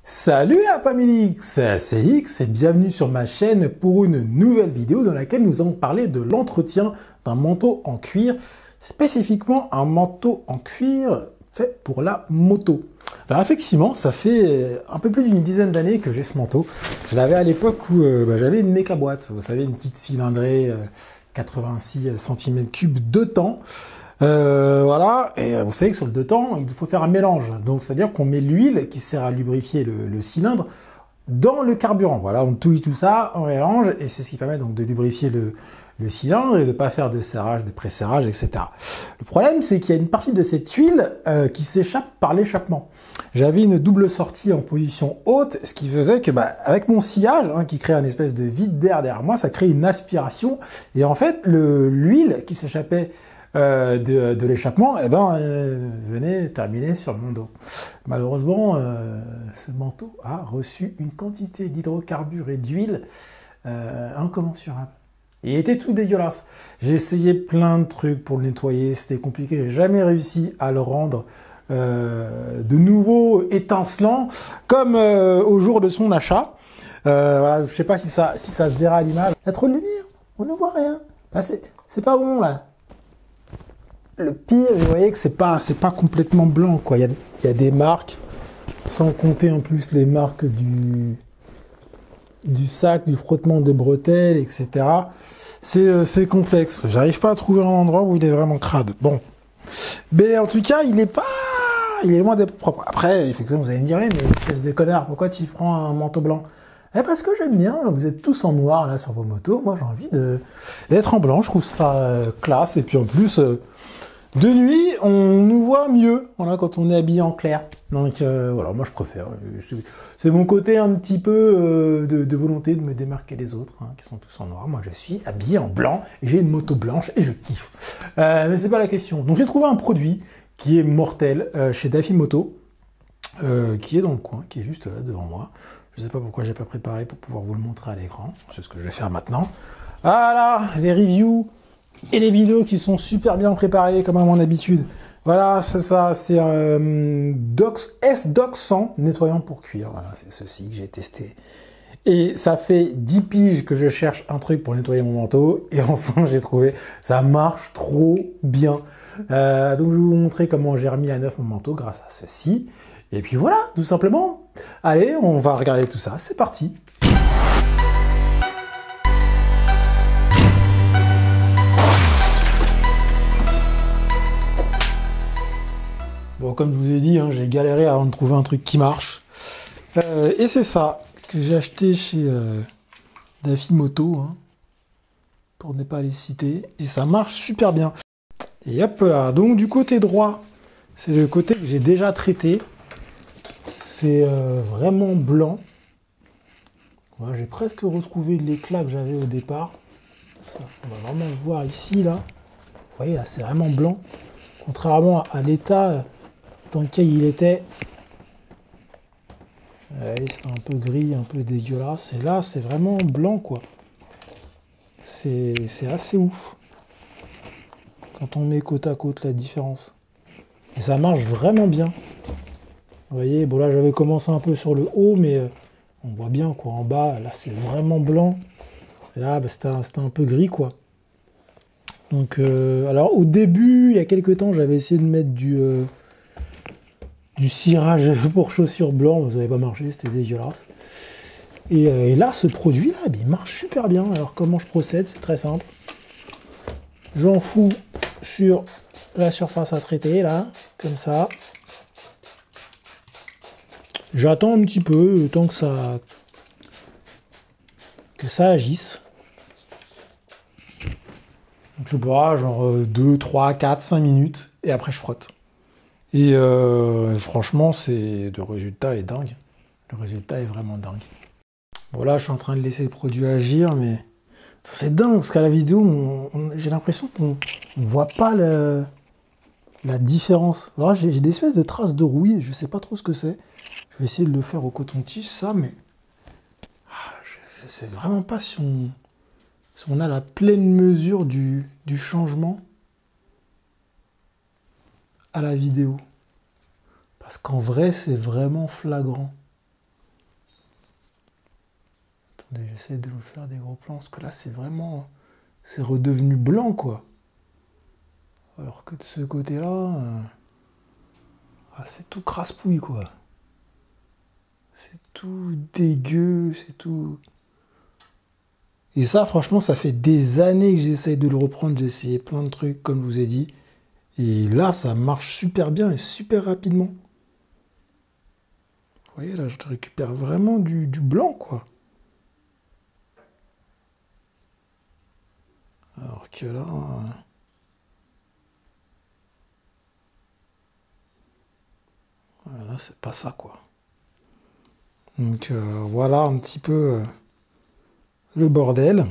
Salut la famille X, c'est X et bienvenue sur ma chaîne pour une nouvelle vidéo dans laquelle nous allons parler de l'entretien d'un manteau en cuir, spécifiquement un manteau en cuir fait pour la moto. Alors effectivement, ça fait un peu plus d'une dizaine d'années que j'ai ce manteau. Je l'avais à l'époque où j'avais une méca boîte, vous savez, une petite cylindrée 86 cm3 de temps. Voilà, et vous savez que sur le 2 temps, il faut faire un mélange. Donc, c'est-à-dire qu'on met l'huile qui sert à lubrifier le cylindre dans le carburant. Voilà, on touille tout ça, on mélange, et c'est ce qui permet donc de lubrifier le cylindre et de ne pas faire de serrage, de pré-serrage, etc. Le problème, c'est qu'il y a une partie de cette huile qui s'échappe par l'échappement. J'avais une double sortie en position haute, ce qui faisait que, avec mon sillage, qui crée une espèce de vide d'air derrière moi, ça crée une aspiration, et en fait, l'huile qui s'échappait de l'échappement, venait terminer sur mon dos. Malheureusement, ce manteau a reçu une quantité d'hydrocarbures et d'huile incommensurable. Il était tout dégueulasse. J'ai essayé plein de trucs pour le nettoyer, c'était compliqué, j'ai jamais réussi à le rendre de nouveau étincelant, comme au jour de son achat. Voilà, je sais pas si ça se verra à l'image. Il y a trop de lumière, on ne voit rien. Là, c'est pas bon là. Le pire, vous voyez que c'est pas complètement blanc, quoi. Il y a des marques, sans compter en plus les marques du sac, du frottement des bretelles, etc. C'est complexe. J'arrive pas à trouver un endroit où il est vraiment crade. Bon. Mais en tout cas, il est loin d'être propre. Après, effectivement, vous allez me dire, mais espèce de connard, pourquoi tu prends un manteau blanc? Parce que j'aime bien, vous êtes tous en noir là sur vos motos, moi j'ai envie d'être en blanc, je trouve ça classe, et puis en plus, de nuit, on nous voit mieux, voilà, quand on est habillé en clair. Donc voilà, moi je préfère. C'est mon côté un petit peu de volonté de me démarquer des autres, qui sont tous en noir. Moi je suis habillé en blanc, et j'ai une moto blanche, et je kiffe. Mais c'est pas la question. Donc j'ai trouvé un produit qui est mortel chez Dafimoto, qui est dans le coin, qui est juste là devant moi. Je sais pas pourquoi j'ai pas préparé pour pouvoir vous le montrer à l'écran. C'est ce que je vais faire maintenant. Voilà, les reviews et les vidéos qui sont super bien préparées comme à mon habitude. Voilà, c'est ça, c'est un S-Doc 100 nettoyant pour cuir. Voilà, c'est ceci que j'ai testé. Et ça fait 10 piges que je cherche un truc pour nettoyer mon manteau. Et enfin, j'ai trouvé, ça marche trop bien. Donc, je vais vous montrer comment j'ai remis à neuf mon manteau grâce à ceci. Et puis voilà, tout simplement. Allez, on va regarder tout ça. C'est parti. Bon, comme je vous ai dit, j'ai galéré avant de trouver un truc qui marche. Et c'est ça que j'ai acheté chez Dafimoto, pour ne pas les citer. Et ça marche super bien. Et hop là. Donc du côté droit, c'est le côté que j'ai déjà traité. C'est vraiment blanc. Voilà, j'ai presque retrouvé l'éclat que j'avais au départ. On va vraiment le voir ici, là. Vous voyez, là, c'est vraiment blanc. Contrairement à l'état dans lequel il était. C'était un peu gris, un peu dégueulasse. Et là, c'est vraiment blanc, quoi. C'est assez ouf. Quand on met côte à côte la différence. Et ça marche vraiment bien. Vous voyez, bon là j'avais commencé un peu sur le haut, mais on voit bien quoi, en bas, là c'est vraiment blanc. Et là, c'était un peu gris, quoi. Donc, alors au début, il y a quelques temps, j'avais essayé de mettre du cirage pour chaussures blancs, ça n'avait pas marché, c'était dégueulasse. Et là, ce produit-là, il marche super bien. Alors comment je procède? C'est très simple. J'en fous sur la surface à traiter, là, comme ça. J'attends un petit peu, le temps que ça agisse. Donc, je sais pas, genre 2, 3, 4, 5 minutes, et après je frotte. Et franchement, le résultat est dingue. Le résultat est vraiment dingue. Bon là, je suis en train de laisser le produit agir, mais c'est dingue, parce qu'à la vidéo, j'ai l'impression qu'on ne voit pas la différence. Alors là, j'ai des espèces de traces de rouille, je sais pas trop ce que c'est. Je vais essayer de le faire au coton-tige, ça, mais je ne sais vraiment pas si on a la pleine mesure du changement à la vidéo. Parce qu'en vrai, c'est vraiment flagrant. J'essaie de vous faire des gros plans, parce que là, c'est vraiment... C'est redevenu blanc, quoi. Alors que de ce côté-là... Ah, c'est tout crasse-pouille, quoi. C'est tout dégueu, c'est tout... Et ça, franchement, ça fait des années que j'essaye de le reprendre. J'ai essayé plein de trucs, comme je vous ai dit. Et là, ça marche super bien et super rapidement. Vous voyez, là, je récupère vraiment du blanc, quoi. Alors que là... Là, c'est pas ça, quoi. Donc, voilà un petit peu le bordel.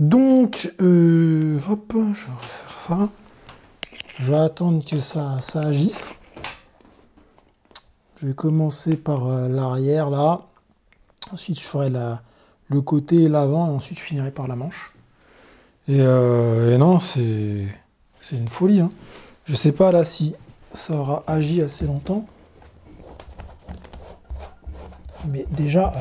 Donc, hop, je vais refaire ça. Je vais attendre que ça agisse. Je vais commencer par l'arrière, là. Ensuite, je ferai le côté et l'avant, et ensuite, je finirai par la manche. Et non, c'est une folie, hein. Je sais pas, là, si ça aura agi assez longtemps. Mais déjà,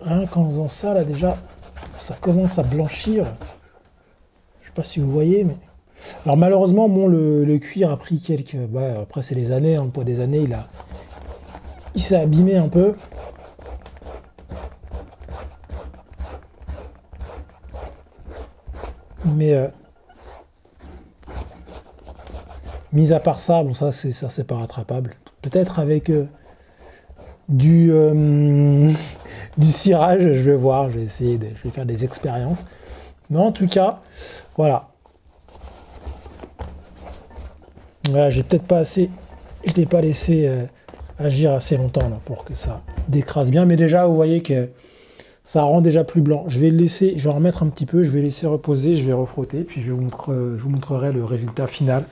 rien qu'en faisant ça, là, déjà, ça commence à blanchir. Je sais pas si vous voyez, mais... Alors, malheureusement, bon, le cuir a pris quelques... Bah, après, c'est les années, hein, le poids des années, il s'est abîmé un peu. Mais... mis à part ça, bon, ça, c'est pas rattrapable. Peut-être avec... du cirage, je vais voir, je vais faire des expériences. Mais en tout cas, voilà. Voilà, j'ai peut-être pas assez, je l'ai pas laissé agir assez longtemps là pour que ça décrase bien. Mais déjà, vous voyez que ça rend déjà plus blanc. Je vais le laisser, je vais en remettre un petit peu, je vais laisser reposer, je vais refrotter, puis je vous montrerai le résultat final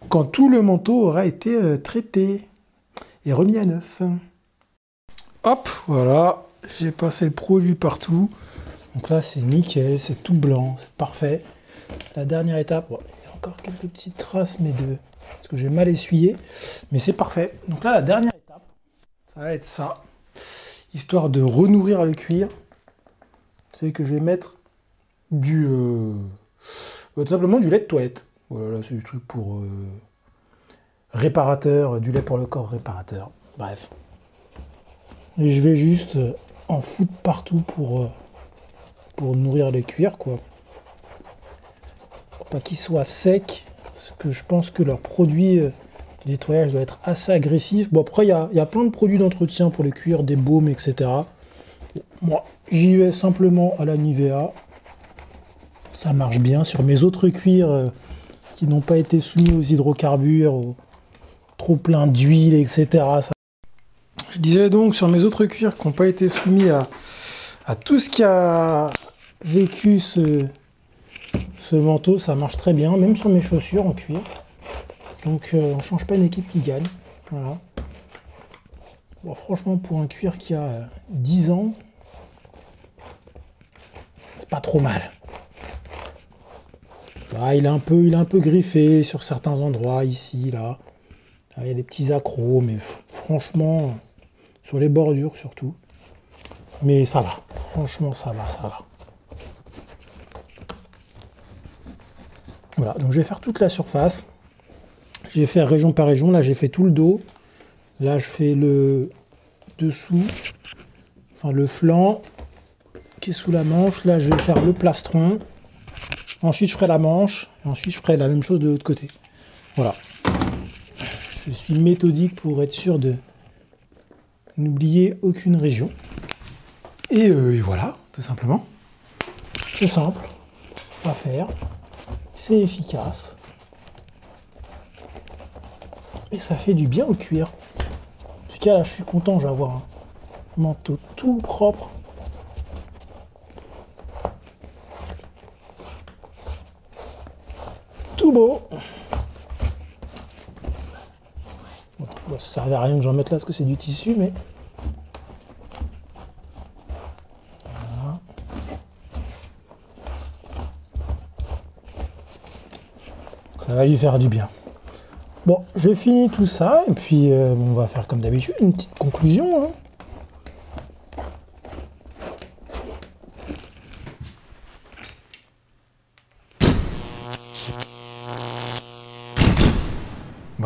quand tout le manteau aura été traité et remis à neuf. Hop, voilà, j'ai passé le produit partout. Donc là, c'est nickel, c'est tout blanc, c'est parfait. La dernière étape, bon, il y a encore quelques petites traces, mais parce que j'ai mal essuyé, mais c'est parfait. Donc là, la dernière étape, ça va être ça, histoire de renourrir le cuir. C'est que je vais mettre tout simplement du lait de toilette. Voilà, là, c'est du truc pour réparateur, du lait pour le corps réparateur. Bref. Et je vais juste en foutre partout pour nourrir les cuirs, quoi. Pour pas qu'ils soient secs, parce que je pense que leur produit de nettoyage doit être assez agressif. Bon, après, il y a plein de produits d'entretien pour les cuirs, des baumes, etc. Moi, j'y vais simplement à la Nivea. Ça marche bien sur mes autres cuirs qui n'ont pas été soumis aux hydrocarbures, au trop plein d'huile, etc. Je disais donc sur mes autres cuirs qui n'ont pas été soumis à tout ce qui a vécu ce manteau, ça marche très bien, même sur mes chaussures en cuir. Donc on ne change pas une équipe qui gagne. Voilà. Bon, franchement, pour un cuir qui a 10 ans, c'est pas trop mal. Ah, il est un peu griffé sur certains endroits, ici, là. Ah, il y a des petits accros, mais franchement... Sur les bordures surtout. Mais ça va. Franchement, ça va. Voilà, donc je vais faire toute la surface. Je vais faire région par région. Là, j'ai fait tout le dos. Là, je fais le dessous. Enfin, le flanc qui est sous la manche. Là, je vais faire le plastron. Ensuite, je ferai la manche. Et ensuite, je ferai la même chose de l'autre côté. Voilà. Je suis méthodique pour être sûr de... N'oubliez aucune région. Et voilà, tout simplement. C'est simple à faire. C'est efficace. Et ça fait du bien au cuir. En tout cas, là, je suis content. Je vais avoir un manteau tout propre. Tout beau. Bon, ça servait à rien que j'en mette là parce que c'est du tissu, mais... Voilà. Ça va lui faire du bien. Bon, j'ai fini tout ça, et puis on va faire comme d'habitude, une petite conclusion. Hein.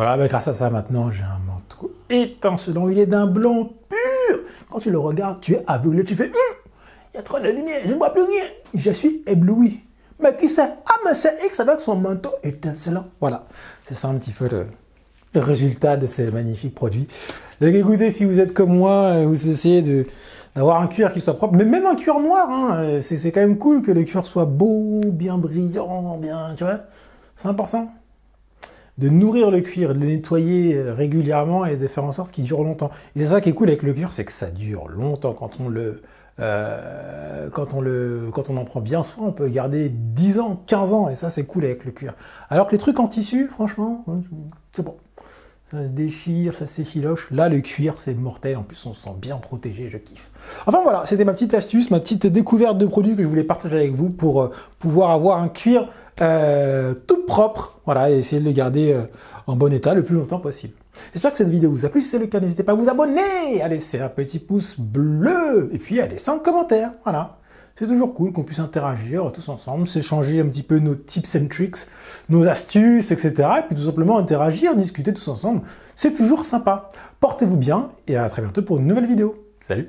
Voilà, bah, grâce à ça, maintenant, j'ai un manteau étincelant. Il est d'un blanc pur. Quand tu le regardes, tu es aveuglé. Tu fais, il y a trop de lumière, je ne vois plus rien. Je suis ébloui. Mais qui c'est? Ah, mais c'est X avec son manteau étincelant. Voilà, c'est ça un petit peu le résultat de ces magnifiques produits. Donc écoutez, si vous êtes comme moi, vous essayez d'avoir un cuir qui soit propre, mais même un cuir noir, hein, c'est quand même cool que le cuir soit beau, bien brillant, bien, tu vois, c'est important. De nourrir le cuir, de le nettoyer régulièrement et de faire en sorte qu'il dure longtemps. Et c'est ça qui est cool avec le cuir, c'est que ça dure longtemps quand on en prend bien soin, on peut garder 10 ans, 15 ans, et ça c'est cool avec le cuir. Alors que les trucs en tissu, franchement, c'est bon. Ça se déchire, ça s'effiloche. Là, le cuir, c'est mortel. En plus, on se sent bien protégé, je kiffe. Enfin voilà, c'était ma petite astuce, ma petite découverte de produits que je voulais partager avec vous pour pouvoir avoir un cuir tout propre. Voilà, et essayer de le garder en bon état le plus longtemps possible. J'espère que cette vidéo vous a plu. Si c'est le cas, n'hésitez pas à vous abonner, à laisser un petit pouce bleu et puis à laisser un commentaire. Voilà. C'est toujours cool qu'on puisse interagir tous ensemble, s'échanger un petit peu nos tips and tricks, nos astuces, etc. Et puis tout simplement interagir, discuter tous ensemble. C'est toujours sympa. Portez-vous bien et à très bientôt pour une nouvelle vidéo. Salut!